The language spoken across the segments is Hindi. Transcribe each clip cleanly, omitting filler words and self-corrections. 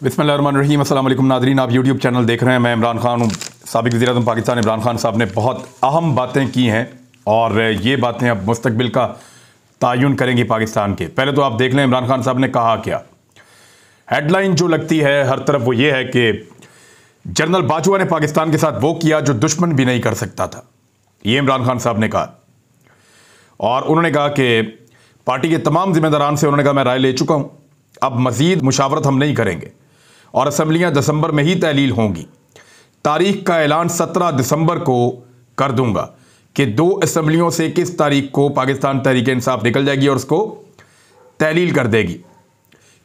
बिस्मिल्लाहिर्रहमानिर्रहीम। अस्सलाम वालेकुम नाज़रीन, आप यूट्यूब चैनल देख रहे हैं। मैं इमरान खान हूँ। साबिक़ वज़ीर-ए-आज़म पाकिस्तान इमरान खान साहब ने बहुत अहम बातें की हैं और ये बातें अब मुस्तक़बिल का तयन करेंगी पाकिस्तान के। पहले तो आप देख लें इमरान खान साहब ने कहा क्या। हेडलाइन जो लगती है हर तरफ वो ये है कि जनरल बाजवा ने पाकिस्तान के साथ वो किया जो दुश्मन भी नहीं कर सकता था। ये इमरान खान साहब ने कहा और उन्होंने कहा कि पार्टी के तमाम जिम्मेदारान से उन्होंने कहा मैं राय ले चुका हूँ, अब मज़ीद मुशावरत हम नहीं करेंगे और असम्बलियाँ दिसंबर में ही तहलील होंगी। तारीख का ऐलान 17 दिसंबर को कर दूंगा कि 2 असम्बलियों से किस तारीख को पाकिस्तान तहरीक इंसाफ निकल जाएगी और उसको तहलील कर देगी।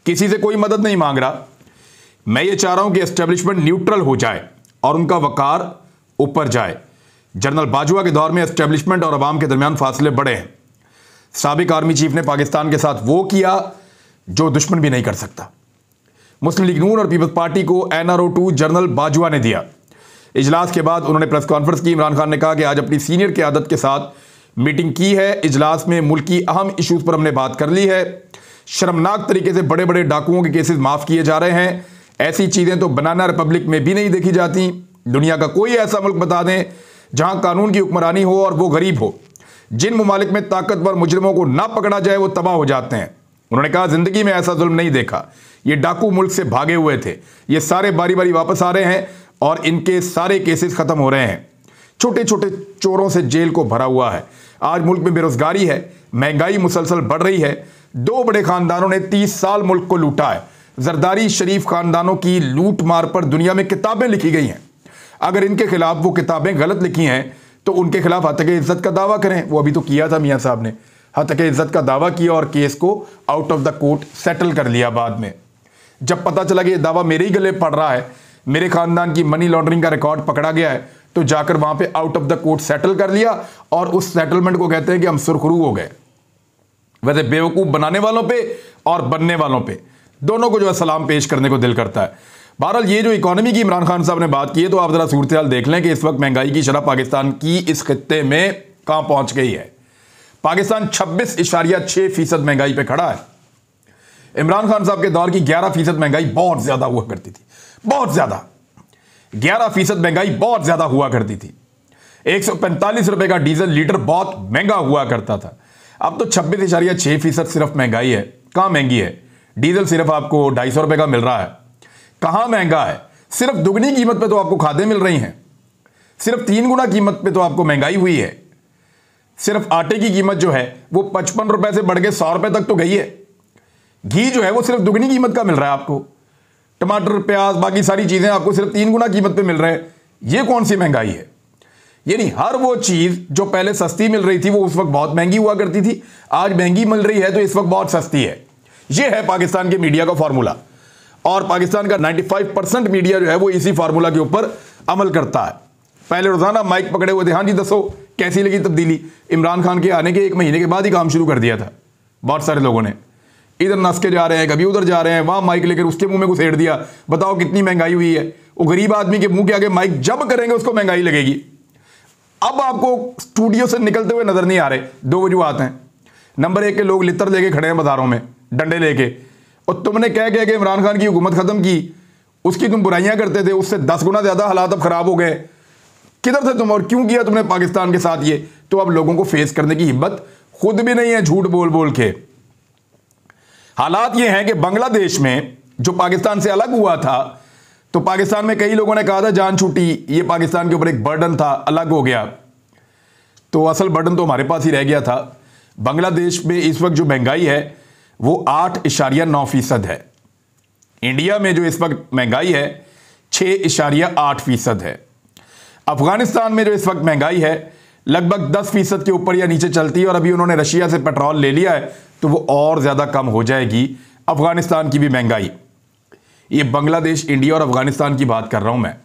किसी से कोई मदद नहीं मांग रहा। मैं ये चाह रहा हूं कि एस्टेब्लिशमेंट न्यूट्रल हो जाए और उनका वकार ऊपर जाए। जनरल बाजवा के दौर में एस्टेब्लिशमेंट और अवाम के दरमियान फासले बढ़े हैं। साबिक आर्मी चीफ ने पाकिस्तान के साथ वो किया जो दुश्मन भी नहीं कर सकता। मुस्लिम लीग नून और पीपल्स पार्टी को NRO-2 जनरल बाजवा ने दिया। इजलास के बाद उन्होंने प्रेस कॉन्फ्रेंस की। इमरान खान ने कहा कि आज अपनी सीनियर क़यादत के साथ मीटिंग की है। इजलास में मुल्क की अहम इशूज़ पर हमने बात कर ली है। शर्मनाक तरीके से बड़े बड़े डाकुओं के केसेस माफ़ किए जा रहे हैं। ऐसी चीज़ें तो बनाना रिपब्लिक में भी नहीं देखी जाती। दुनिया का कोई ऐसा मुल्क बता दें जहाँ कानून की हुक्मरानी हो और वो गरीब हो। जिन ममालिक में ताकतवर मुजरिमों को ना पकड़ा जाए वो तबाह हो जाते हैं। उन्होंने कहा जिंदगी में ऐसा जुल्म नहीं देखा। ये डाकू मुल्क से भागे हुए थे, ये सारे बारी बारी वापस आ रहे हैं और इनके सारे केसेस खत्म हो रहे हैं। छोटे छोटे चोरों से जेल को भरा हुआ है। आज मुल्क में बेरोजगारी है, महंगाई मुसलसल बढ़ रही है। 2 बड़े खानदानों ने 30 साल मुल्क को लूटा है। जरदारी शरीफ खानदानों की लूट मार पर दुनिया में किताबें लिखी गई हैं। अगर इनके खिलाफ वो किताबें गलत लिखी हैं तो उनके खिलाफ हत्या इज्जत का दावा करें। वो अभी तो किया था मियाँ साहब ने, हत्या इज्जत का दावा किया और केस को out of the court settle कर लिया। बाद में जब पता चला कि ये दावा मेरे ही गले पड़ रहा है, मेरे खानदान की मनी लॉन्ड्रिंग का रिकॉर्ड पकड़ा गया है, तो जाकर वहां पे out of the court settle कर लिया और उस सेटलमेंट को कहते हैं कि हम सुरखरू हो गए। वैसे बेवकूफ बनाने वालों पे और बनने वालों पे दोनों को जो है सलाम पेश करने को दिल करता है। बहरहाल ये जो इकोनॉमी की इमरान खान साहब ने बात की है, तो आप जरा सूरत हाल देख लें कि इस वक्त महंगाई की शरह पाकिस्तान की इस खित्ते में कहां पहुंच गई है। पाकिस्तान 26.6% महंगाई पे खड़ा है। इमरान खान साहब के दौर की 11% महंगाई बहुत ज्यादा हुआ करती थी, बहुत ज्यादा। 11% महंगाई बहुत ज्यादा हुआ करती थी। 145 रुपए का डीजल लीटर बहुत महंगा हुआ करता था। अब तो 26.6% सिर्फ महंगाई है। कहां महंगी है? डीजल सिर्फ आपको 250 रुपए का मिल रहा है। कहां महंगा है? सिर्फ दुगनी कीमत पे तो आपको खादें मिल रही हैं। सिर्फ 3 गुना कीमत पे तो आपको महंगाई हुई है। सिर्फ आटे की कीमत जो है वो 55 रुपए से बढ़ के 100 रुपए तक तो गई है। घी जो है वो सिर्फ दुगनी कीमत का मिल रहा है आपको। टमाटर, प्याज, बाकी सारी चीजें आपको सिर्फ 3 गुना कीमत पे मिल रहे हैं। ये कौन सी महंगाई है? यानी हर वो चीज जो पहले सस्ती मिल रही थी वो उस वक्त बहुत महंगी हुआ करती थी। आज महंगी मिल रही है तो इस वक्त बहुत सस्ती है। ये है पाकिस्तान के मीडिया का फॉर्मूला और पाकिस्तान का 95% मीडिया जो है वो इसी फार्मूला के ऊपर अमल करता है। पहले रोजाना माइक पकड़े हुए थे, हाँ जी दसो कैसी लगी तब्दीली। इमरान खान के आने के 1 महीने के बाद ही काम शुरू कर दिया था। बहुत सारे लोगों ने इधर नस के जा रहे हैं, कभी उधर जा रहे हैं, वहां माइक लेकर उसके मुंह में घुसेड़ दिया, बताओ कितनी महंगाई हुई है। वो गरीब आदमी के मुंह के आगे माइक जब करेंगे उसको महंगाई लगेगी। अब आपको स्टूडियो से निकलते हुए नजर नहीं आ रहे। 2 वजूहात हैं। नंबर 1 के लोग लितर लेके खड़े हैं बाजारों में डंडे लेके, और तुमने कह के इमरान खान की हुकूमत खत्म की, उसकी तुम बुराइयां करते थे, उससे 10 गुना ज्यादा हालात अब खराब हो गए। किधर थे तुम और क्यों किया तुमने पाकिस्तान के साथ ये? तो अब लोगों को फेस करने की हिम्मत खुद भी नहीं है झूठ बोल बोल के। हालात ये हैं कि बांग्लादेश में जो पाकिस्तान से अलग हुआ था, तो पाकिस्तान में कई लोगों ने कहा था जान छूटी, ये पाकिस्तान के ऊपर एक बर्डन था, अलग हो गया। तो असल बर्डन तो हमारे पास ही रह गया था। बांग्लादेश में इस वक्त जो महंगाई है वो 8.9% है। इंडिया में जो इस वक्त महंगाई है 6.8% है। अफगानिस्तान में जो इस वक्त महंगाई है लगभग 10% के ऊपर या नीचे चलती है और अभी उन्होंने रशिया से पेट्रोल ले लिया है तो वो और ज़्यादा कम हो जाएगी अफगानिस्तान की भी महंगाई। ये बांग्लादेश, इंडिया और अफगानिस्तान की बात कर रहा हूं मैं।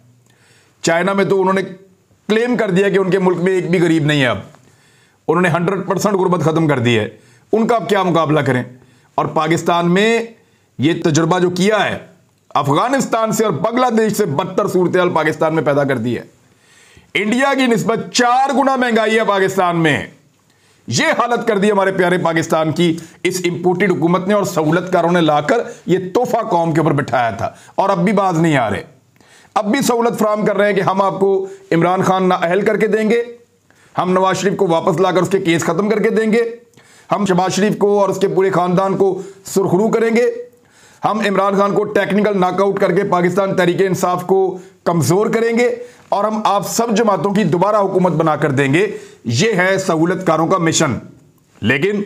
चाइना में तो उन्होंने क्लेम कर दिया कि उनके मुल्क में एक भी गरीब नहीं है। अब उन्होंने 100% गुर्बत ख़त्म कर दी है। उनका अब क्या मुकाबला करें? और पाकिस्तान में ये तजुर्बा जो किया है अफगानिस्तान से और बांग्लादेश से बदतर सूरत हाल पाकिस्तान में पैदा कर दी है। इंडिया की निस्बत 4 गुना महंगाई है पाकिस्तान में। ये हालत कर दी हमारे प्यारे पाकिस्तान की इस इंपोर्टेड हुकूमत ने और सहूलतकारों ने लाकर ये तोहफा कौम के ऊपर बिठाया था, और अब भी बाज नहीं आ रहे। अब भी सहूलत फराम कर रहे हैं कि हम आपको इमरान खान नाअहल करके देंगे, हम नवाज शरीफ को वापस लाकर उसके केस खत्म करके देंगे, हम शहबाज शरीफ को और उसके पूरे खानदान को सुरखरू करेंगे, हम इमरान खान को टेक्निकल नॉकआउट करके पाकिस्तान तहरीके इंसाफ को कमजोर करेंगे, और हम आप सब जमातों की दोबारा हुकूमत बनाकर देंगे। यह है सहूलतकारों का मिशन। लेकिन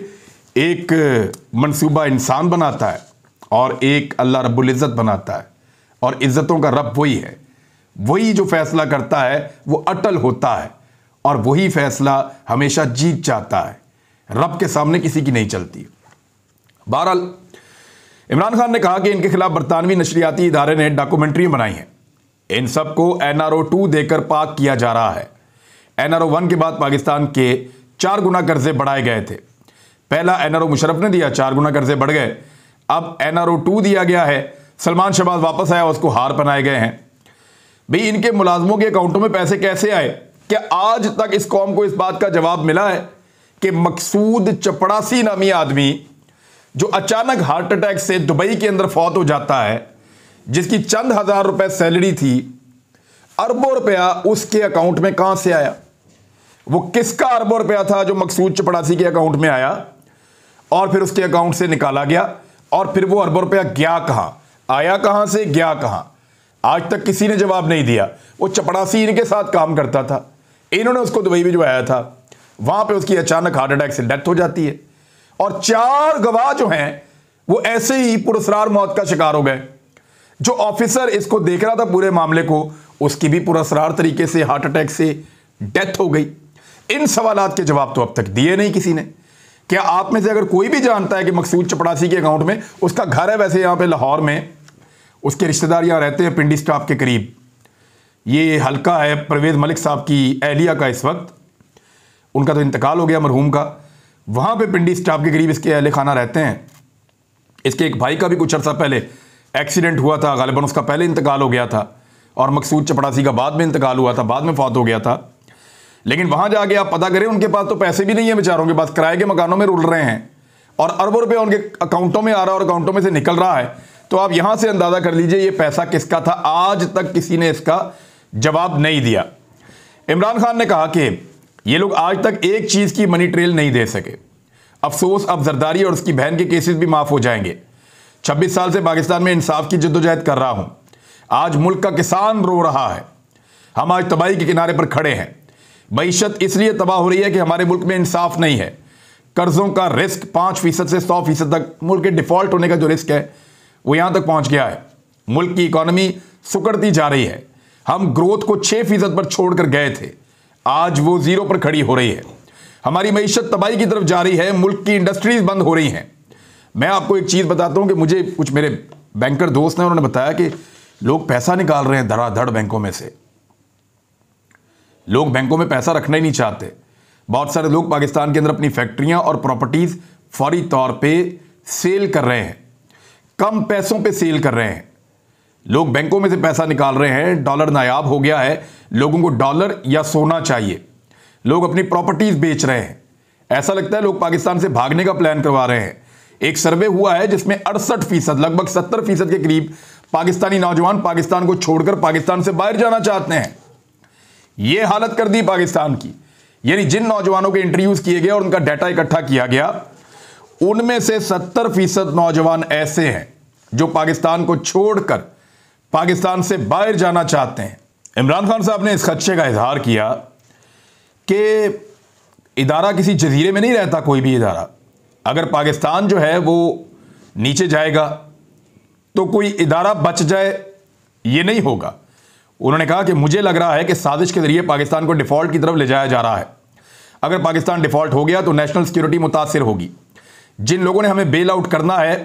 एक मंसूबा इंसान बनाता है और एक अल्लाह रब्बुल इज़्ज़त बनाता है, और इज़्ज़तों का रब वही है। वही जो फैसला करता है वो अटल होता है, और वही फैसला हमेशा जीत जाता है। रब के सामने किसी की नहीं चलती। बहरहाल इमरान खान ने कहा कि इनके खिलाफ बरतानवी नशरियाती इदारे ने डॉक्यूमेंट्री बनाई है, इन सबको NRO 2 देकर पाक किया जा रहा है। NRO 1 के बाद पाकिस्तान के 4 गुना कर्जे बढ़ाए गए थे। पहला NRO मुशर्रफ ने दिया, 4 गुना कर्जे बढ़ गए। अब NRO 2 दिया गया है, सलमान शहबाज वापस आया, उसको हार पहनाए गए हैं। भाई इनके मुलाजमों के अकाउंटों में पैसे कैसे आए? क्या आज तक इस कौम को इस बात का जवाब मिला है कि मकसूद चपड़ासी नामी आदमी जो अचानक हार्ट अटैक से दुबई के अंदर फौत हो जाता है, जिसकी चंद हजार रुपए सैलरी थी, अरबों रुपया उसके अकाउंट में कहां से आया? वो किसका अरबों रुपया था जो मकसूद चपड़ासी के अकाउंट में आया और फिर उसके अकाउंट से निकाला गया, और फिर वो अरबों रुपया गया कहां, आया कहां से, गया कहां? आज तक किसी ने जवाब नहीं दिया। वो चपड़ासी इनके साथ काम करता था, इन्होंने उसको दुबई भिजवाया था, वहां पे उसकी अचानक हार्ट अटैक से डेथ हो जाती है, और 4 गवाह जो हैं वो ऐसे ही पुरस्कार मौत का शिकार हो गए। जो ऑफिसर इसको देख रहा था पूरे मामले को, उसकी भी पुरस्कार तरीके से हार्ट अटैक से डेथ हो गई। इन सवालात के जवाब तो अब तक दिए नहीं किसी ने। क्या आप में से अगर कोई भी जानता है कि मकसूद चपड़ासी के अकाउंट में, उसका घर है वैसे यहां पे लाहौर में, उसके रिश्तेदार यहां रहते हैं पिंडी स्टॉप के करीब, ये हल्का है परवेज मलिक साहब की एहलिया का, इस वक्त उनका तो इंतकाल हो गया मरहूम का, वहां पे पिंडी स्टॉप के करीब इसके अहले खाना रहते हैं। इसके एक भाई का भी कुछ अर्सा पहले एक्सीडेंट हुआ था, गालिबन उसका पहले इंतकाल हो गया था, और मकसूद चपड़ासी का बाद में इंतकाल हुआ था, बाद में फौत हो गया था। लेकिन वहां जाके आप पता करें, उनके पास तो पैसे भी नहीं है बेचारों के पास, किराए के मकानों में रुल रहे हैं, और अरबों रुपये उनके अकाउंटों में आ रहा है और अकाउंटों में से निकल रहा है। तो आप यहां से अंदाजा कर लीजिए ये पैसा किसका था। आज तक किसी ने इसका जवाब नहीं दिया। इमरान खान ने कहा कि ये लोग आज तक एक चीज की मनी ट्रेल नहीं दे सके। अफसोस, अब जरदारी और उसकी बहन के केसेस भी माफ हो जाएंगे। 26 साल से पाकिस्तान में इंसाफ की जद्दोजहद कर रहा हूं। आज मुल्क का किसान रो रहा है। हम आज तबाही के किनारे पर खड़े हैं। मईशत इसलिए तबाह हो रही है कि हमारे मुल्क में इंसाफ नहीं है। कर्जों का रिस्क 5% से 100% तक, मुल्क के डिफॉल्ट होने का जो रिस्क है वो यहां तक पहुंच गया है। मुल्क की इकॉनमी सुकड़ती जा रही है। हम ग्रोथ को 6% पर छोड़कर गए थे, आज वो 0 पर खड़ी हो रही है। हमारी मईशत तबाही की तरफ जा रही है। मुल्क की इंडस्ट्रीज बंद हो रही हैं। मैं आपको एक चीज बताता हूं कि मुझे कुछ मेरे बैंकर दोस्त हैं, उन्होंने बताया कि लोग पैसा निकाल रहे हैं धड़ाधड़ बैंकों में से। लोग बैंकों में पैसा रखना ही नहीं चाहते। बहुत सारे लोग पाकिस्तान के अंदर अपनी फैक्ट्रियां और प्रॉपर्टीज फौरी तौर पे सेल कर रहे हैं, कम पैसों पे सेल कर रहे हैं। लोग बैंकों में से पैसा निकाल रहे हैं। डॉलर नायाब हो गया है, लोगों को डॉलर या सोना चाहिए। लोग अपनी प्रॉपर्टीज बेच रहे हैं। ऐसा लगता है लोग पाकिस्तान से भागने का प्लान करवा रहे हैं। एक सर्वे हुआ है जिसमें 68%, लगभग 70% के करीब पाकिस्तानी नौजवान पाकिस्तान को छोड़कर पाकिस्तान से बाहर जाना चाहते हैं। यह हालत कर दी पाकिस्तान की। यानी जिन नौजवानों के इंटरव्यूज किए गए और उनका डाटा इकट्ठा किया गया, उनमें से 70% नौजवान ऐसे हैं जो पाकिस्तान को छोड़कर पाकिस्तान से बाहर जाना चाहते हैं। इमरान खान साहब ने इस खदशे का इजहार किया कि इदारा किसी जजीरे में नहीं रहता, कोई भी इदारा। अगर पाकिस्तान जो है वो नीचे जाएगा तो कोई इदारा बच जाए, ये नहीं होगा। उन्होंने कहा कि मुझे लग रहा है कि साजिश के जरिए पाकिस्तान को डिफॉल्ट की तरफ ले जाया जा रहा है। अगर पाकिस्तान डिफॉल्ट हो गया तो नेशनल सिक्योरिटी मुतासिर होगी। जिन लोगों ने हमें बेल आउट करना है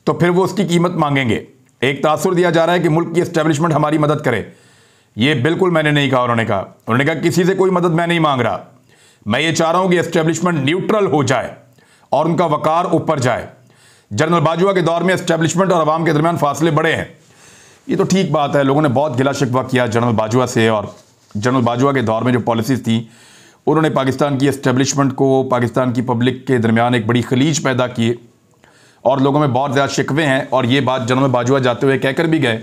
तो फिर वो उसकी कीमत मांगेंगे। एक तासुर दिया जा रहा है कि मुल्क की एस्टेब्लिशमेंट हमारी मदद करे। ये बिल्कुल मैंने नहीं कहा। उन्होंने कहा किसी से कोई मदद मैं नहीं मांग रहा। मैं ये चाह रहा हूं कि एस्टेब्लिशमेंट न्यूट्रल हो जाए और उनका वकार ऊपर जाए। जनरल बाजवा के दौर में एस्टेब्लिशमेंट और अवाम के दरमियान फासले बड़े हैं। ये तो ठीक बात है, लोगों ने बहुत गिला शिकवा किया जनरल बाजवा से, और जनरल बाजवा के दौर में जो पॉलिसीज थी उन्होंने पाकिस्तान की एस्टेब्लिशमेंट को, पाकिस्तान की पब्लिक के दरमियान एक बड़ी खलीज पैदा की और लोगों में बहुत ज़्यादा शिकवे हैं। और ये बात जनरल बाजवा जाते हुए कहकर भी गए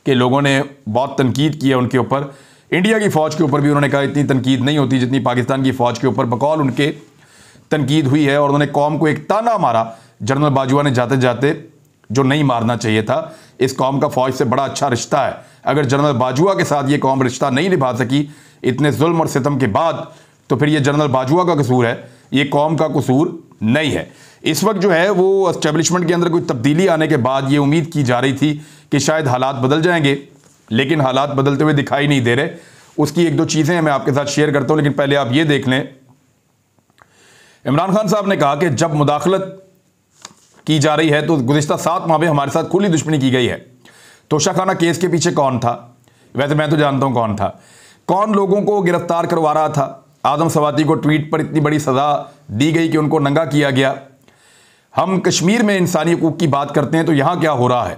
कि लोगों ने बहुत तनकीद की है उनके ऊपर। इंडिया की फ़ौज के ऊपर भी उन्होंने कहा इतनी तनकीद नहीं होती जितनी पाकिस्तान की फ़ौज के ऊपर बकौल उनके तनकीद हुई है। और उन्होंने कौम को एक ताना मारा जनरल बाजवा ने जाते जाते, जो नहीं मारना चाहिए था। इस कौम का फ़ौज से बड़ा अच्छा रिश्ता है। अगर जनरल बाजवा के साथ ये कौम रिश्ता नहीं निभा सकी इतने जुल्म और सितम के बाद, तो फिर ये जनरल बाजवा का कसूर है, ये कौम का कसूर नहीं है। इस वक्त जो है वो एस्टेब्लिशमेंट के अंदर कोई तब्दीली आने के बाद ये उम्मीद की जा रही थी कि शायद हालात बदल जाएंगे, लेकिन हालात बदलते हुए दिखाई नहीं दे रहे। उसकी एक दो चीज़ें मैं आपके साथ शेयर करता हूं, लेकिन पहले आप ये देख लें। इमरान खान साहब ने कहा कि जब मुदाखलत की जा रही है तो गुज़िश्ता 7 माह में हमारे साथ खुली दुश्मनी की गई है। तोशाखाना केस के पीछे कौन था? वैसे मैं तो जानता हूं कौन था। कौन लोगों को गिरफ्तार करवा रहा था? आदम सवाती को ट्वीट पर इतनी बड़ी सज़ा दी गई कि उनको नंगा किया गया। हम कश्मीर में इंसानी हकूक़ की बात करते हैं तो यहाँ क्या हो रहा है?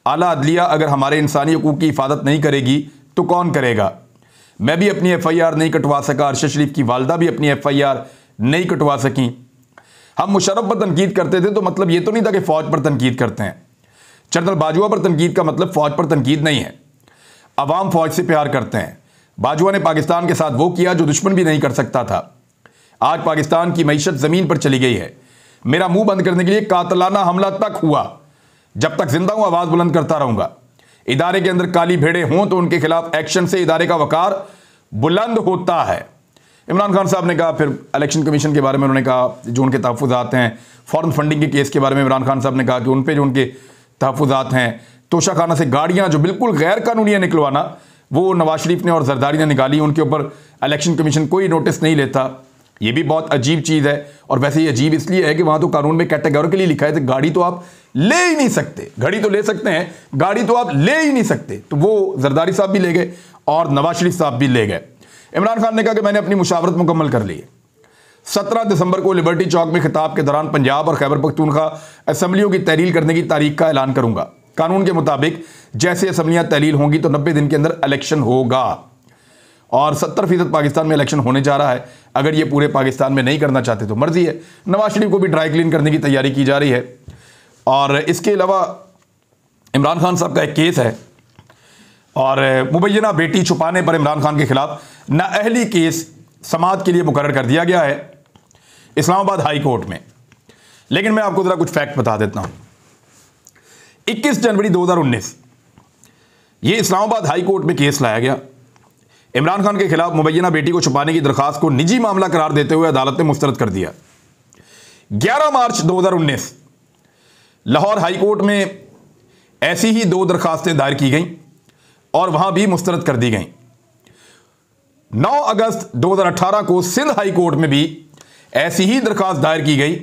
आला अदलिया अगर हमारे इंसानी हकूक़ की हिफाजत नहीं करेगी तो कौन करेगा? मैं भी अपनी FIR नहीं कटवा सका, अरशद शरीफ की वालदा भी अपनी FIR नहीं कटवा सकी। हम मुशर्रफ पर तनकीद करते थे तो मतलब ये तो नहीं था कि फ़ौज पर तनकीद करते हैं। जनरल बाजवा पर तनकीद का मतलब फ़ौज पर तनकीद नहीं है। अवाम फ़ौज से प्यार करते हैं। बाजवा ने पाकिस्तान के साथ वो किया जो दुश्मन भी नहीं कर सकता था। आज पाकिस्तान की मईशत ज़मीन पर चली गई है। मेरा मुंह बंद करने के लिए कातलाना हमला तक हुआ। जब तक जिंदा हूं आवाज़ बुलंद करता रहूंगा। इदारे के अंदर काली भेड़े हों तो उनके खिलाफ एक्शन से इदारे का वकार बुलंद होता है। इमरान खान साहब ने कहा, फिर इलेक्शन कमीशन के बारे में उन्होंने कहा, जो उनके तहफ़्फ़ुज़ात हैं। फॉरेन फंडिंग के केस के बारे में इमरान खान साहब ने कहा कि उन पे जो उनके तहफ़्फ़ुज़ात हैं। तोशाखाना से गाड़ियाँ जो बिल्कुल गैर कानूनी निकलवाना, वो नवाज शरीफ ने और जरदारी ने निकाली। उनके ऊपर इलेक्शन कमीशन कोई नोटिस नहीं लेता। ये भी बहुत अजीब चीज़ है। और वैसे ये अजीब इसलिए है कि वहाँ तो कानून में कैटेगोरिकली लिखा है कि गाड़ी तो आप ले ही नहीं सकते। घड़ी तो ले सकते हैं, गाड़ी तो आप ले ही नहीं सकते। तो वो जरदारी साहब भी ले गए और नवाज शरीफ साहब भी ले गए। इमरान खान ने कहा कि मैंने अपनी मुशावरत मुकम्मल कर ली है। 17 दिसंबर को लिबर्टी चौक में खिताब के दौरान पंजाब और खैबर पख्तूनख्वा असम्बलियों की तहलील करने की तारीख का ऐलान करूंगा। कानून के मुताबिक जैसे असम्बलियां तहलील होंगी तो 90 दिन के अंदर इलेक्शन होगा और 70% पाकिस्तान में इलेक्शन होने जा रहा है। अगर ये पूरे पाकिस्तान में नहीं करना चाहते तो मर्जी है। नवाज शरीफ को भी ड्राई क्लीन करने की तैयारी की जा रही है। और इसके अलावा इमरान खान साहब का एक केस है और मुबैना बेटी छुपाने पर इमरान खान के खिलाफ नाअहली केस समाअत के लिए मुकर्रर कर दिया गया है इस्लामाबाद हाई कोर्ट में। लेकिन मैं आपको जरा कुछ फैक्ट बता देता हूं। 21 जनवरी 2019 ये इस्लामाबाद हाई कोर्ट में केस लाया गया। इमरान खान के खिलाफ मुबैना बेटी को छुपाने की दरखास्त को निजी मामला करार देते हुए अदालत ने मुस्तरद कर दिया। 11 मार्च 2019 लाहौर हाई कोर्ट में ऐसी ही 2 दरखास्तें दायर की गईं और वहां भी मुस्तरद कर दी गईं। 9 अगस्त 2018 को सिंध हाई कोर्ट में भी ऐसी ही दरखास्त दायर की गई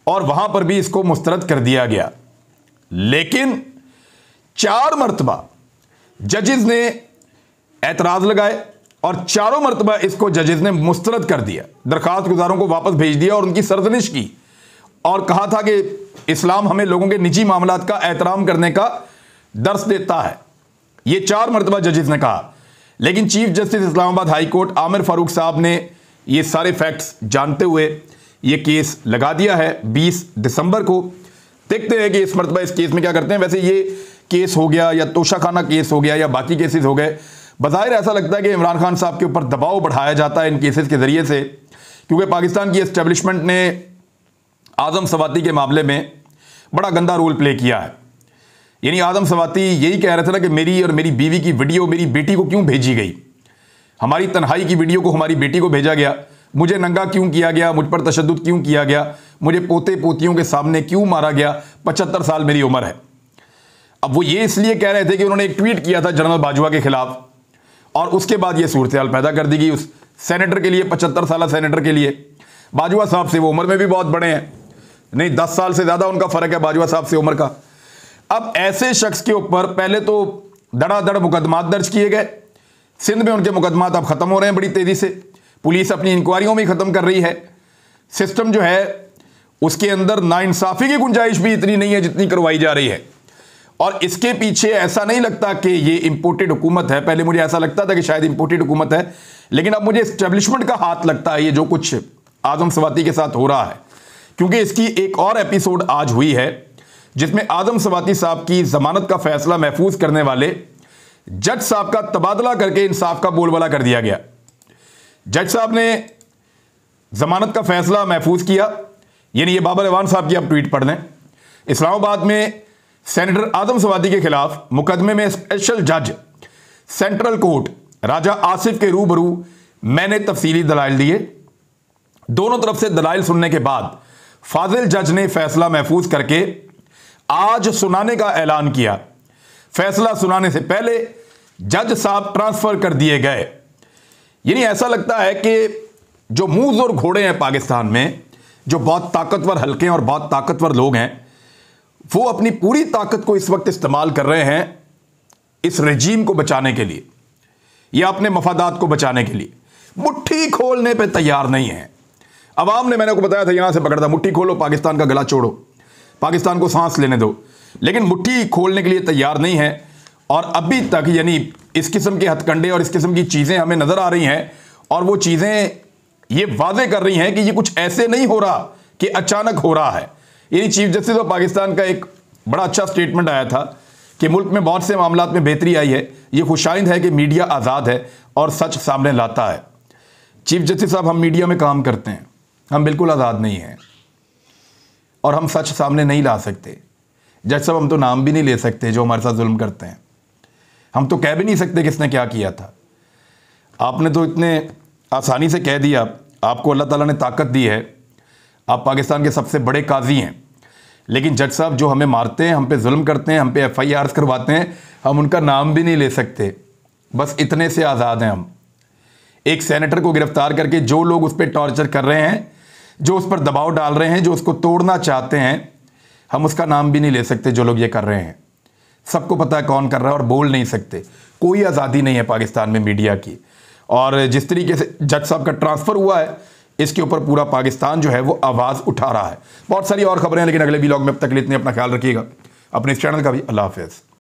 और वहां पर भी इसको मुस्तरद कर दिया गया। लेकिन 4 मरतबा जजेस ने एतराज लगाए और चारों मरतबा इसको जजेस ने मुस्तरद कर दिया। दरखास्त गुजारों को वापस भेज दिया और उनकी सरजनिश की और कहा था कि इस्लाम हमें लोगों के निजी मामलात का एहतराम करने का दर्स देता है। ये 4 मरतबा जजेस ने कहा। लेकिन chief justice Islamabad high court Aamir Farooq साहब ने ये सारे फैक्ट्स जानते हुए ये केस लगा दिया है 20 दिसंबर को। देखते हैं कि इस मरतबा इस केस में क्या करते हैं। वैसे ये केस हो गया या तोशाखाना केस हो गया या बाकी केसेस हो गए, बज़ाहिर ऐसा लगता है कि इमरान खान साहब के ऊपर दबाव बढ़ाया जाता है इन केसेस के ज़रिए से, क्योंकि पाकिस्तान की एस्टेब्लिशमेंट ने आदम सवाती के मामले में बड़ा गंदा रोल प्ले किया है। यानी आदम सवाती यही कह रहे थे ना कि मेरी और मेरी बीवी की वीडियो मेरी बेटी को क्यों भेजी गई, हमारी तन्हाई की वीडियो को हमारी बेटी को भेजा गया, मुझे नंगा क्यों किया गया, मुझ पर तशद्दुद क्यों किया गया, मुझे पोते पोतियों के सामने क्यों मारा गया, 75 साल मेरी उम्र है। अब वो ये इसलिए कह रहे थे कि उन्होंने एक ट्वीट किया था जनरल बाजवा के खिलाफ और उसके बाद ये सूरत हाल पैदा कर दी गई उस सेनेटर के लिए, 75 साल सेनेटर के लिए। बाजवा साहब से वो उम्र में भी बहुत बड़े हैं, नहीं 10 साल से ज़्यादा उनका फ़र्क है बाजवा साहब से उम्र का। अब ऐसे शख्स के ऊपर पहले तो धड़ाधड़ मुकदमात दर्ज किए गए। सिंध में उनके मुकदमात अब ख़त्म हो रहे हैं बड़ी तेज़ी से। पुलिस अपनी इंक्वायरियों में ख़त्म कर रही है। सिस्टम जो है उसके अंदर नाइंसाफ़ी की गुंजाइश भी इतनी नहीं है जितनी करवाई जा रही है। और इसके पीछे ऐसा नहीं लगता कि ये इंपोर्टेड हुकूमत है। पहले मुझे ऐसा लगता था कि शायद इंपोर्टेड हुकूमत है, लेकिन अब मुझे एस्टेब्लिशमेंट का हाथ लगता है ये जो कुछ आजम स्वाति के साथ हो रहा है। क्योंकि इसकी एक और एपिसोड आज हुई है जिसमें आजम स्वाति साहब की जमानत का फैसला महफूज करने वाले जज साहब का तबादला करके इंसाफ का बोलबाला कर दिया गया। जज साहब ने जमानत का फैसला महफूज किया, यानी ये बाबर एवान साहब की आप ट्वीट पढ़ लें। इस्लामाबाद में सेनेटर आजम स्वाति के खिलाफ मुकदमे में स्पेशल जज सेंट्रल कोर्ट राजा आसिफ के रूबरू मैंने तफसीली दलाइल दिए। दोनों तरफ से दलाइल सुनने के बाद फाजिल जज ने फैसला महफूज करके आज सुनाने का ऐलान किया। फैसला सुनाने से पहले जज साहब ट्रांसफर कर दिए गए। यानी ऐसा लगता है कि जो मूज और घोड़े हैं पाकिस्तान में, जो बहुत ताकतवर हल्के और बहुत ताकतवर लोग हैं, वो अपनी पूरी ताकत को इस वक्त इस्तेमाल कर रहे हैं इस रजीम को बचाने के लिए या अपने मफादात को बचाने के लिए। मुट्ठी खोलने पे तैयार नहीं है। अवाम ने, मैंने को बताया था, यहां से पकड़ा था, मुट्ठी खोलो, पाकिस्तान का गला छोड़ो, पाकिस्तान को सांस लेने दो, लेकिन मुट्ठी खोलने के लिए तैयार नहीं है। और अभी तक यानी इस किस्म के हथकंडे और इस किस्म की चीज़ें हमें नज़र आ रही हैं और वो चीज़ें ये वादे कर रही हैं कि ये कुछ ऐसे नहीं हो रहा कि अचानक हो रहा है। यानी चीफ जस्टिस ऑफ पाकिस्तान का एक बड़ा अच्छा स्टेटमेंट आया था कि मुल्क में बहुत से मामलात में बेहतरी आई है। ये खुशाइंद है कि मीडिया आज़ाद है और सच सामने लाता है। चीफ जस्टिस साहब, हम मीडिया में काम करते हैं, हम बिल्कुल आज़ाद नहीं हैं और हम सच सामने नहीं ला सकते। जज साहब, हम तो नाम भी नहीं ले सकते जो हमारे साथ जुल्म करते हैं। हम तो कह भी नहीं सकते किसने क्या किया था। आपने तो इतने आसानी से कह दिया, आपको अल्लाह ताला ने ताकत दी है, आप पाकिस्तान के सबसे बड़े काजी हैं, लेकिन जज साहब जो हमें मारते हैं, हम पे जुल्म करते हैं, हम पे FIRs करवाते हैं, हम उनका नाम भी नहीं ले सकते। बस इतने से आज़ाद हैं हम। एक सेनेटर को गिरफ्तार करके जो लोग उस पर टॉर्चर कर रहे हैं, जो उस पर दबाव डाल रहे हैं, जो उसको तोड़ना चाहते हैं, हम उसका नाम भी नहीं ले सकते। जो लोग ये कर रहे हैं, सबको पता है कौन कर रहा है और बोल नहीं सकते। कोई आज़ादी नहीं है पाकिस्तान में मीडिया की। और जिस तरीके से जज साहब का ट्रांसफ़र हुआ है, इसके ऊपर पूरा पाकिस्तान जो है वो आवाज़ उठा रहा है। बहुत सारी और खबरें हैं, लेकिन अगले व्लॉग में अब तक के लिए इतने अपना ख्याल रखिएगा, अपने इस चैनल का भी। अल्लाह हाफ़िज़।